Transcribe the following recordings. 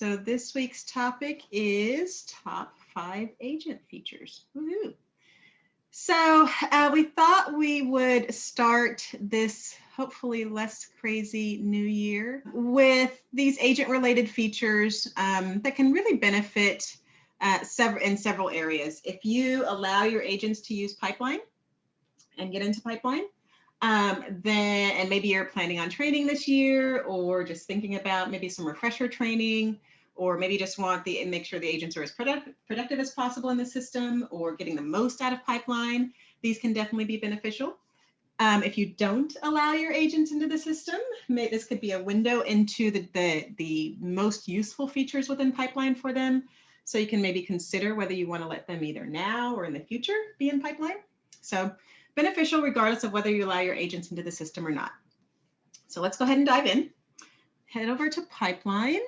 So this week's topic is top 5 agent features. Woohoo! So we thought we would start this hopefully less crazy new year with these agent-related features that can really benefit in several areas. If you allow your agents to use Pipeline and get into Pipeline, and maybe you're planning on training this year, or just thinking about maybe some refresher training, or maybe just want make sure the agents are as productive as possible in the system, or getting the most out of Pipeline, these can definitely be beneficial. If you don't allow your agents into the system, this could be a window into the most useful features within Pipeline for them. So you can maybe consider whether you want to let them either now or in the future be in Pipeline. So beneficial regardless of whether you allow your agents into the system or not. So let's go ahead and dive in. Head over to Pipeline.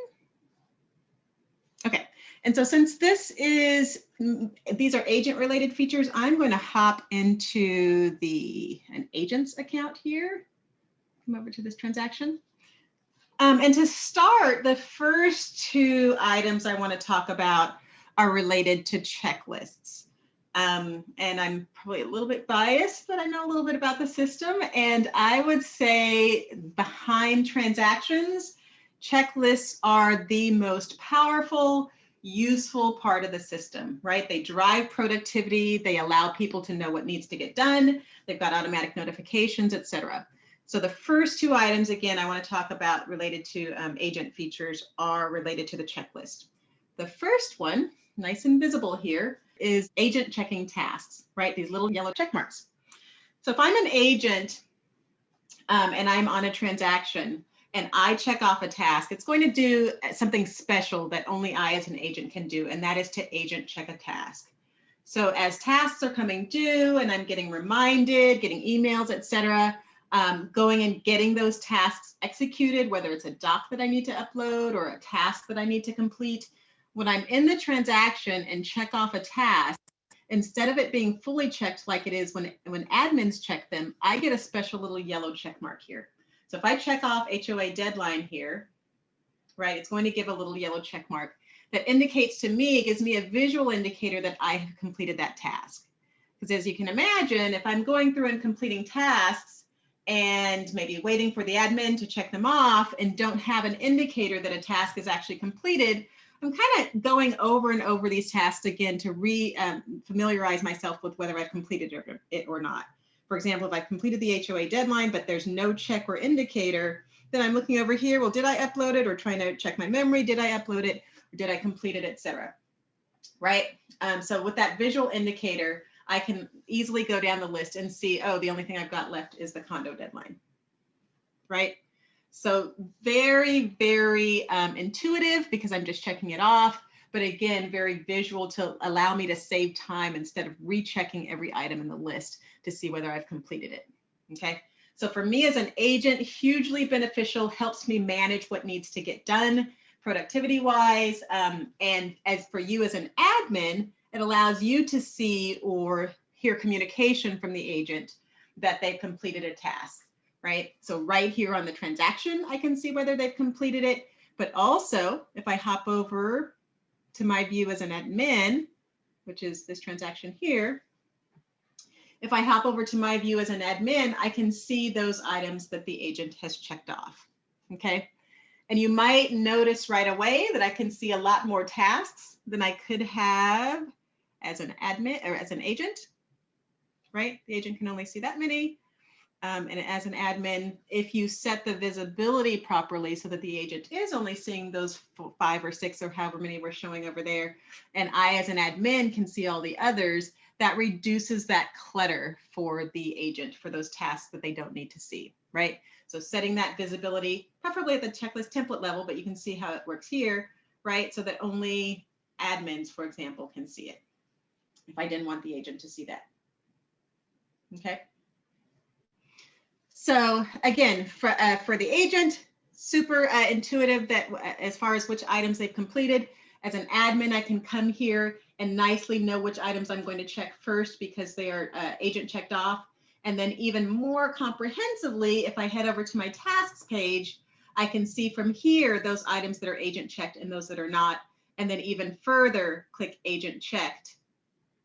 Okay, and so since these are agent-related features, I'm going to hop into an agent's account here. Come over to this transaction. And to start, the first 2 items I want to talk about are related to checklists. And I'm probably a little bit biased, but I know a little bit about the system. And I would say behind transactions, checklists are the most powerful, useful part of the system, right? They drive productivity. They allow people to know what needs to get done. They've got automatic notifications, etc. So the first 2 items, again, I want to talk about related to agent features are related to the checklist. The first one, nice and visible here, is agent checking tasks, right? These little yellow check marks. So if I'm an agent and I'm on a transaction and I check off a task, it's going to do something special that only I as an agent can do, and that is to agent check a task. So as tasks are coming due and I'm getting reminded, getting emails, etc., going and getting those tasks executed, whether it's a doc that I need to upload or a task that I need to complete, when I'm in the transaction and check off a task, instead of it being fully checked like it is when admins check them, I get a special little yellow check mark here. So if I check off HOA deadline here, right, it's going to give a little yellow check mark that indicates to me, gives me a visual indicator that I have completed that task. Because as you can imagine, if I'm going through and completing tasks and maybe waiting for the admin to check them off and don't have an indicator that a task is actually completed, I'm kind of going over and over these tasks again to familiarize myself with whether I've completed it or not. For example, if I've completed the HOA deadline, but there's no check or indicator, then I'm looking over here, well, did I upload it? Or trying to check my memory, did I upload it? Or did I complete it, etc. Right? So with that visual indicator, I can easily go down the list and see, oh, the only thing I've got left is the condo deadline, right? So very, very intuitive because I'm just checking it off, but again, very visual to allow me to save time instead of rechecking every item in the list to see whether I've completed it, okay? So for me as an agent, hugely beneficial, helps me manage what needs to get done productivity-wise, and as for you as an admin, it allows you to see or hear communication from the agent that they've completed a task. Right? So right here on the transaction, I can see whether they've completed it, but also if I hop over to my view as an admin, which is this transaction here, if I hop over to my view as an admin, I can see those items that the agent has checked off, okay? And you might notice right away that I can see a lot more tasks than I could have as an admin or as an agent, right? The agent can only see that many. And as an admin, if you set the visibility properly so that the agent is only seeing those 5 or 6 or however many we're showing over there, and I as an admin can see all the others, that reduces that clutter for the agent for those tasks that they don't need to see, right? So setting that visibility, preferably at the checklist template level, but you can see how it works here, right? So that only admins, for example, can see it if I didn't want the agent to see that, okay? So again, for the agent, super intuitive that as far as which items they've completed. As an admin, I can come here and nicely know which items I'm going to check first because they are agent checked off. And then even more comprehensively, if I head over to my tasks page, I can see from here those items that are agent checked and those that are not, and then even further click agent checked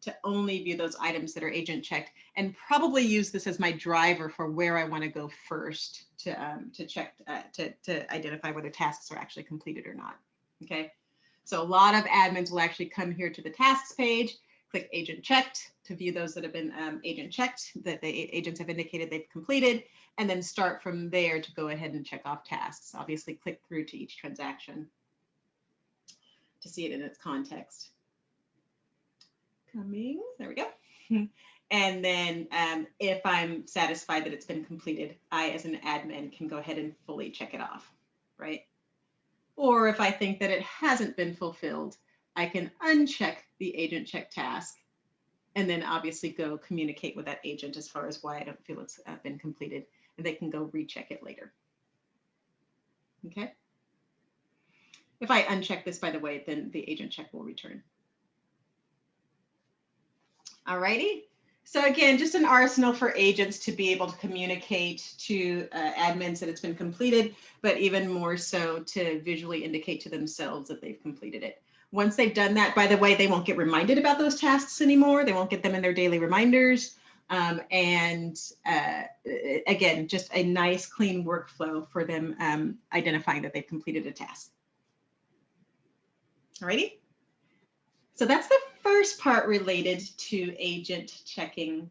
to only view those items that are agent checked, and probably use this as my driver for where I want to go first to check to identify whether tasks are actually completed or not. Okay, so a lot of admins will actually come here to the tasks page, click agent checked to view those that have been agent checked, that the agents have indicated they've completed, and then start from there to go ahead and check off tasks. Obviously click through to each transaction to see it in its context. Coming, there we go. And then if I'm satisfied that it's been completed, I as an admin can go ahead and fully check it off, right? Or if I think that it hasn't been fulfilled, I can uncheck the agent check task and then obviously go communicate with that agent as far as why I don't feel it's been completed, and they can go recheck it later. Okay. If I uncheck this, by the way, then the agent check will return. Alrighty. So again, just an arsenal for agents to be able to communicate to admins that it's been completed, but even more so to visually indicate to themselves that they've completed it. Once they've done that, by the way, they won't get reminded about those tasks anymore. They won't get them in their daily reminders. Again, just a nice, clean workflow for them identifying that they've completed a task. Alrighty. So that's the first part related to agent checking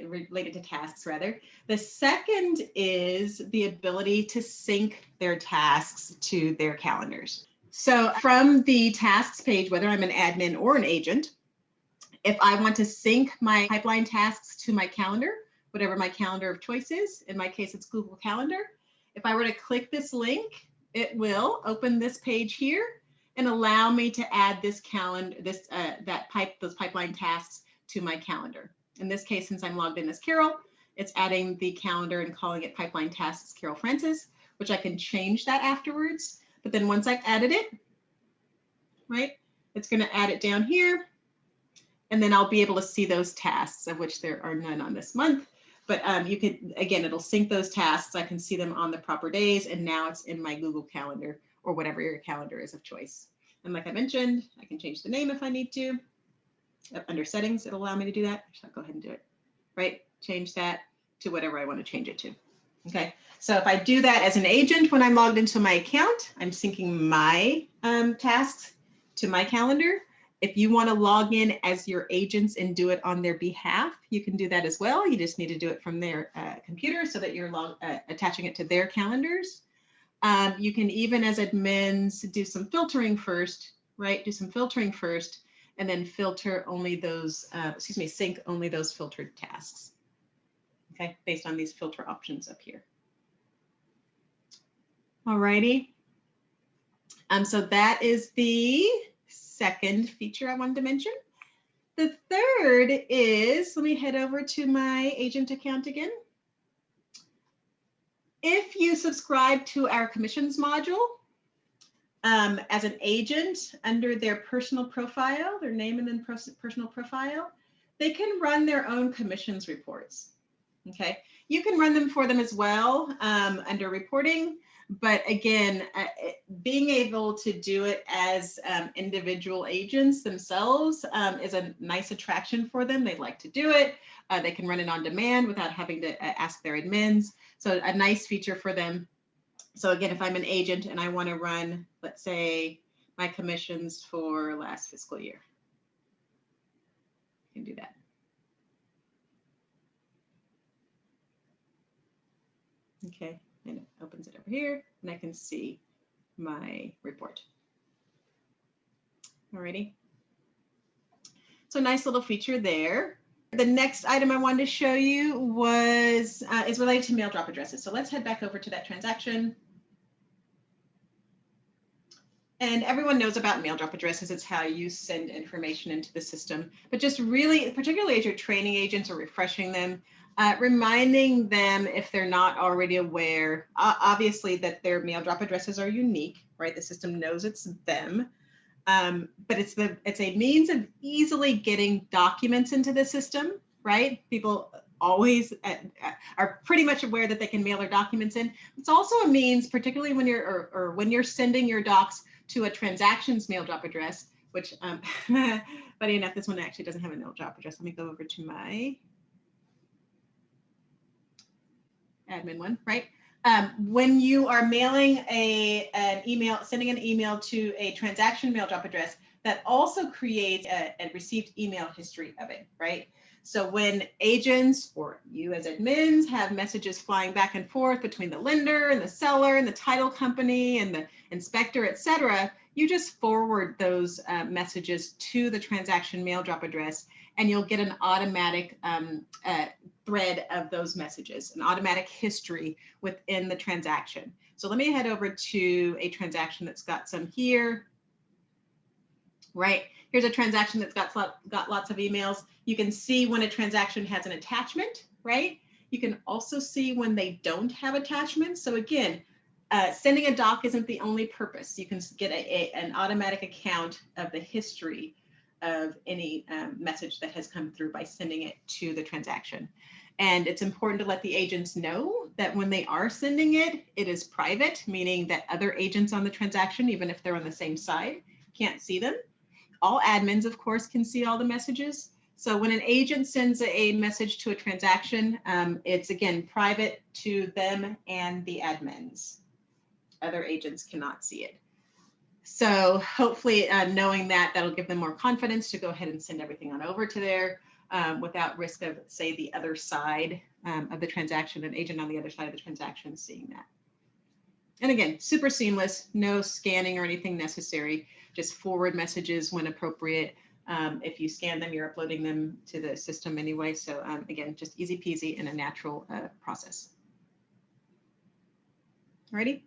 related to tasks rather. The second is the ability to sync their tasks to their calendars. So from the tasks page, whether I'm an admin or an agent, if I want to sync my pipeline tasks to my calendar, whatever my calendar of choice is, in my case, it's Google Calendar. If I were to click this link, it will open this page here and allow me to add this calendar, those pipeline tasks to my calendar. In this case, since I'm logged in as Carol, it's adding the calendar and calling it pipeline tasks Carol Francis, which I can change that afterwards. But then once I've added it, right, it's going to add it down here, and then I'll be able to see those tasks, of which there are none on this month. But you can, again, it'll sync those tasks. I can see them on the proper days, and now it's in my Google Calendar or whatever your calendar is of choice. And like I mentioned, I can change the name if I need to. Under settings, it'll allow me to do that. So I'll go ahead and do it, right? Change that to whatever I want to change it to. Okay, so if I do that as an agent when I'm logged into my account, I'm syncing my tasks to my calendar. If you want to log in as your agents and do it on their behalf, you can do that as well. You just need to do it from their computer so that you're attaching it to their calendars. You can even, as admins, do some filtering first, right? Do some filtering first, and then filter only those, sync only those filtered tasks. Okay, based on these filter options up here. Alrighty. So that is the second feature I wanted to mention. The third is, let me head over to my agent account again. If you subscribe to our commissions module as an agent under their personal profile, their name and then personal profile, they can run their own commissions reports. Okay, you can run them for them as well under reporting. But again, being able to do it as individual agents themselves is a nice attraction for them. They like to do it. They can run it on demand without having to ask their admins. So a nice feature for them. So again, if I'm an agent and I want to run, let's say, my commissions for last fiscal year, I can do that. Okay. And it opens it over here, and I can see my report. Alrighty. So nice little feature there. The next item I wanted to show you was is related to mail drop addresses. So let's head back over to that transaction. And everyone knows about mail drop addresses. It's how you send information into the system. But just really, particularly as you're training agents or refreshing them, reminding them, if they're not already aware, obviously that their mail drop addresses are unique, right? The system knows it's them, but it's a means of easily getting documents into the system, right? People always are pretty much aware that they can mail their documents in. It's also a means, particularly when you're or when you're sending your docs to a transactions mail drop address, which funny enough, this one actually doesn't have a mail drop address. Let me go over to my admin one, right? When you are mailing an email, sending an email to a transaction mail drop address, that also creates a received email history of it, right? So when agents or you as admins have messages flying back and forth between the lender and the seller and the title company and the inspector, et cetera, you just forward those messages to the transaction mail drop address, and you'll get an automatic thread of those messages, an automatic history within the transaction. So let me head over to a transaction that's got some here. Right, here's a transaction that's got lots of emails. You can see when a transaction has an attachment, right? You can also see when they don't have attachments. So again, sending a doc isn't the only purpose. You can get an automatic account of the history of any message that has come through by sending it to the transaction. And it's important to let the agents know that when they are sending it, it is private, meaning that other agents on the transaction, even if they're on the same side, can't see them. All admins, of course, can see all the messages. So when an agent sends a message to a transaction, it's again private to them and the admins. Other agents cannot see it. So hopefully knowing that, that'll give them more confidence to go ahead and send everything on over to there without risk of, say, the other side of the transaction, an agent on the other side of the transaction seeing that. And again, super seamless, no scanning or anything necessary, just forward messages when appropriate. If you scan them, you're uploading them to the system anyway. So again, just easy peasy and a natural process. Alrighty.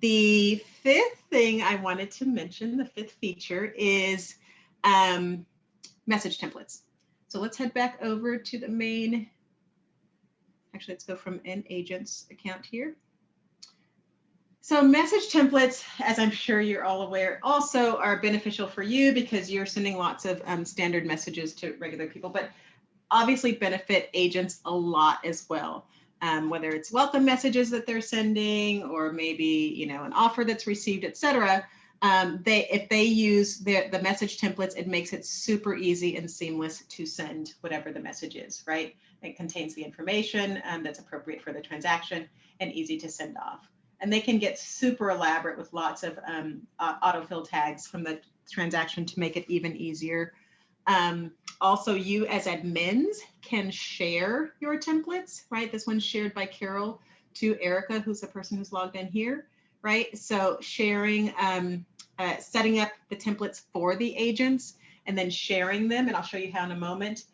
The fifth thing I wanted to mention, the fifth feature is message templates. So let's head back over to the main. Actually, let's go from an agent's account here. So message templates, as I'm sure you're all aware, also are beneficial for you because you're sending lots of standard messages to regular people, but obviously benefit agents a lot as well. Whether it's welcome messages that they're sending or maybe an offer that's received, et cetera. If they use the message templates, it makes it super easy and seamless to send whatever the message is, right? It contains the information that's appropriate for the transaction and easy to send off. And they can get super elaborate with lots of autofill tags from the transaction to make it even easier. Also, you as admins can share your templates, right? This one's shared by Carol to Erica, who's the person who's logged in here, right? So sharing, setting up the templates for the agents and then sharing them, and I'll show you how in a moment,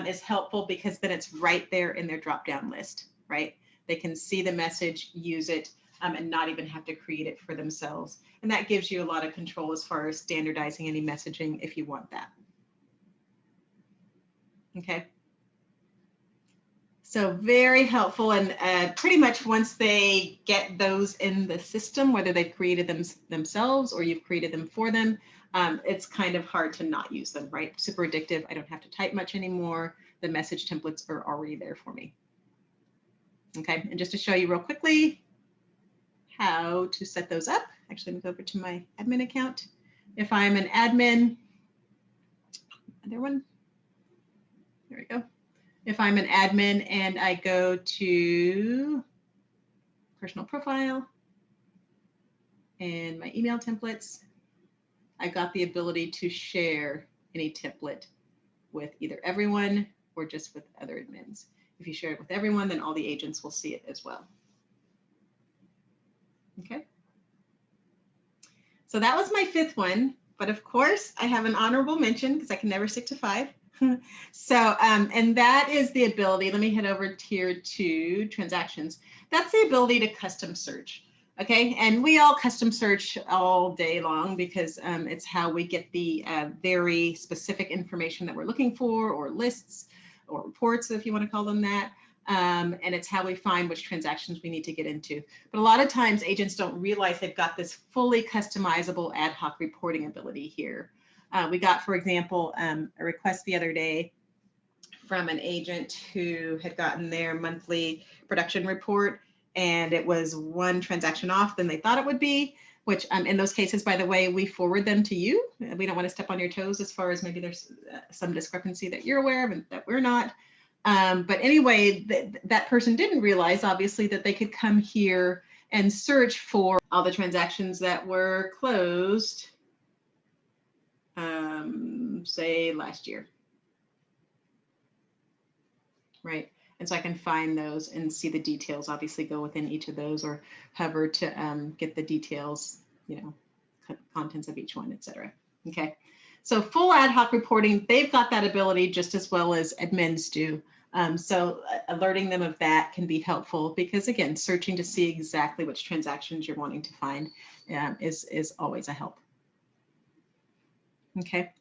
is helpful because then it's right there in their drop-down list, right? They can see the message, use it, and not even have to create it for themselves. And that gives you a lot of control as far as standardizing any messaging if you want that. Okay. So very helpful, and pretty much once they get those in the system, whether they've created them themselves or you've created them for them, it's kind of hard to not use them, right? Super addictive. I don't have to type much anymore. The message templates are already there for me. Okay, and just to show you real quickly how to set those up, actually, let me go over to my admin account. If I'm an admin, other one, there we go. If I'm an admin and I go to personal profile and my email templates, I got the ability to share any template with either everyone or just with other admins. If you share it with everyone, then all the agents will see it as well. Okay. So that was my fifth one, but of course I have an honorable mention because I can never stick to 5. So, and that is the ability, let me head over here to transactions. That's the ability to custom search. Okay, and we all custom search all day long because it's how we get the very specific information that we're looking for, or lists or reports, if you want to call them that. And it's how we find which transactions we need to get into. But a lot of times agents don't realize they've got this fully customizable ad hoc reporting ability here. We got, for example, a request the other day from an agent who had gotten their monthly production report, and it was one transaction off than they thought it would be, which in those cases, by the way, we forward them to you. We don't want to step on your toes as far as maybe there's some discrepancy that you're aware of and that we're not. But anyway, that person didn't realize, obviously, that they could come here and search for all the transactions that were closed, say last year. Right. And so I can find those and see the details, obviously go within each of those or hover to get the details, you know, contents of each one, et cetera. Okay. So full ad hoc reporting, they've got that ability just as well as admins do. So alerting them of that can be helpful because, again, searching to see exactly which transactions you're wanting to find is always a help. Okay.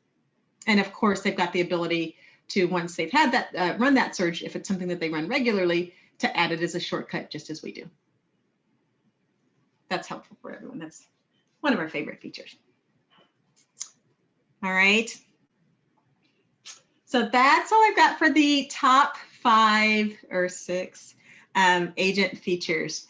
And of course, they've got the ability to, once they've had that, run that search, if it's something that they run regularly, to add it as a shortcut, just as we do. That's helpful for everyone. That's one of our favorite features. All right. So that's all I've got for the top 5 or 6 agent features.